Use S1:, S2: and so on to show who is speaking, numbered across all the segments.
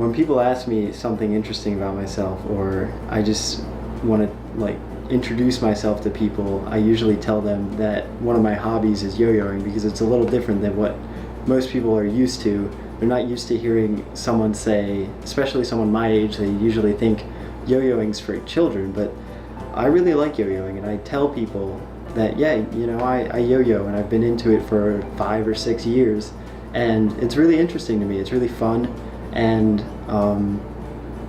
S1: when people ask me something interesting about myself, or I just want to like introduce myself to people, I usually tell them that one of my hobbies is yo-yoing, because it's a little different than what most people are used to. They're not used to hearing someone say, especially someone my age, they usually think yo-yoing's for children, but I really like yo-yoing, and I tell people that, yeah, you know, I yo-yo, and I've been into it for 5 or 6 years, and it's really interesting to me. It's really fun, and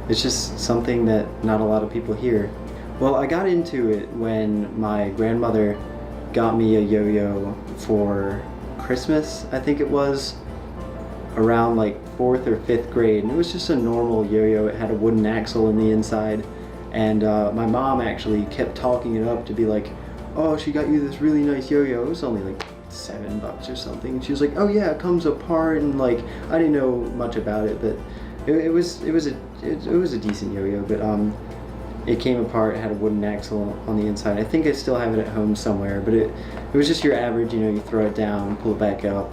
S1: it's just something that not a lot of people hear. Well, I got into it when my grandmother got me a yo-yo for Christmas, I think it was, around like 4th or 5th grade, and it was just a normal yo-yo. It had a wooden axle in the inside, and my mom actually kept talking it up to be like, oh, she got you this really nice yo-yo. It was only like $7 or something. And she was like, oh yeah, it comes apart, and like, I didn't know much about it, but it was a decent yo-yo. But it came apart. It had a wooden axle on the inside. I think I still have it at home somewhere, but it was just your average, you know, you throw it down, pull it back up,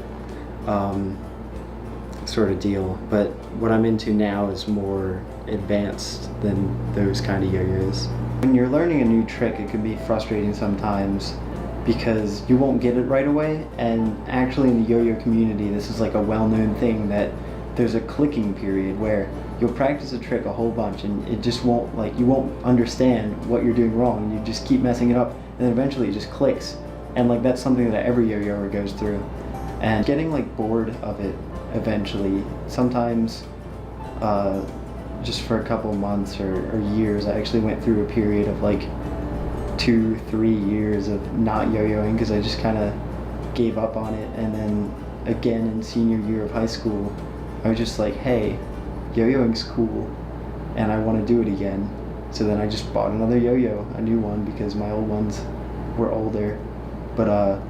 S1: sort of deal. But what I'm into now is more advanced than those kind of yo-yos. When you're learning a new trick, it can be frustrating sometimes because you won't get it right away, and actually in the yo-yo community, this is like a well-known thing, that there's a clicking period where you'll practice a trick a whole bunch and it just won't, like, you won't understand what you're doing wrong, and you just keep messing it up, and then eventually it just clicks. And like, that's something that every yo-yoer goes through. And getting like bored of it eventually, sometimes just for a couple months or years, I actually went through a period of like 2-3 years of not yo-yoing because I just kind of gave up on it. And then again in senior year of high school, I was just like, hey, yo-yoing's cool and I want to do it again. So then I just bought another yo-yo, a new one, because my old ones were older. But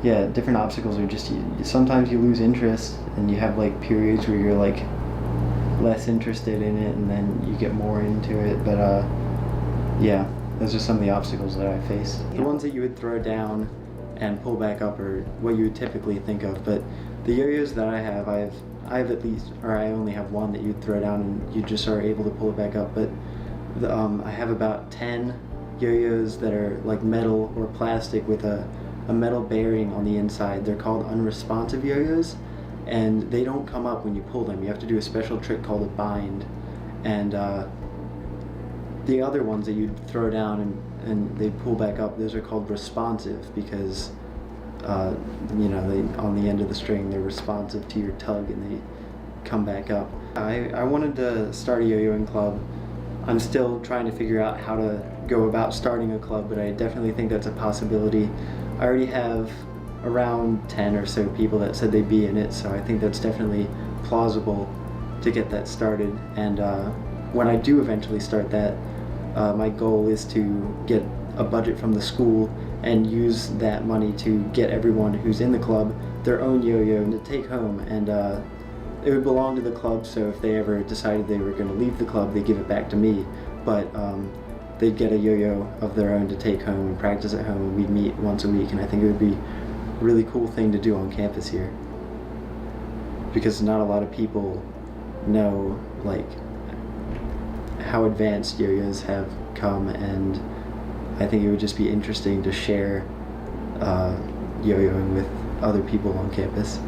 S1: yeah, different obstacles are just, sometimes you lose interest and you have like periods where you're like less interested in it, and then you get more into it. But yeah, those are some of the obstacles that I face. The ones that you would throw down and pull back up are what you would typically think of, but the yo-yos that I have at least, or I only have one that you'd throw down and you just are able to pull it back up. But I have about 10 yo-yos that are like metal or plastic with a metal bearing on the inside. They're called unresponsive yo-yos, and they don't come up when you pull them. You have to do a special trick called a bind. And the other ones that you'd throw down and they pull back up, those are called responsive, because you know, they, on the end of the string, they're responsive to your tug and they come back up. I wanted to start a yo-yoing club. I'm still trying to figure out how to go about starting a club, but I definitely think that's a possibility. I already have around 10 or so people that said they'd be in it, so I think that's definitely plausible to get that started. And when I do eventually start that, my goal is to get a budget from the school and use that money to get everyone who's in the club their own yo-yo to take home, and it would belong to the club, so if they ever decided they were going to leave the club, they give it back to me. But they'd get a yo-yo of their own to take home and practice at home, and we'd meet once a week. And I think it would be a really cool thing to do on campus here, because not a lot of people know like how advanced yo-yos have come, and I think it would just be interesting to share yo-yoing with other people on campus.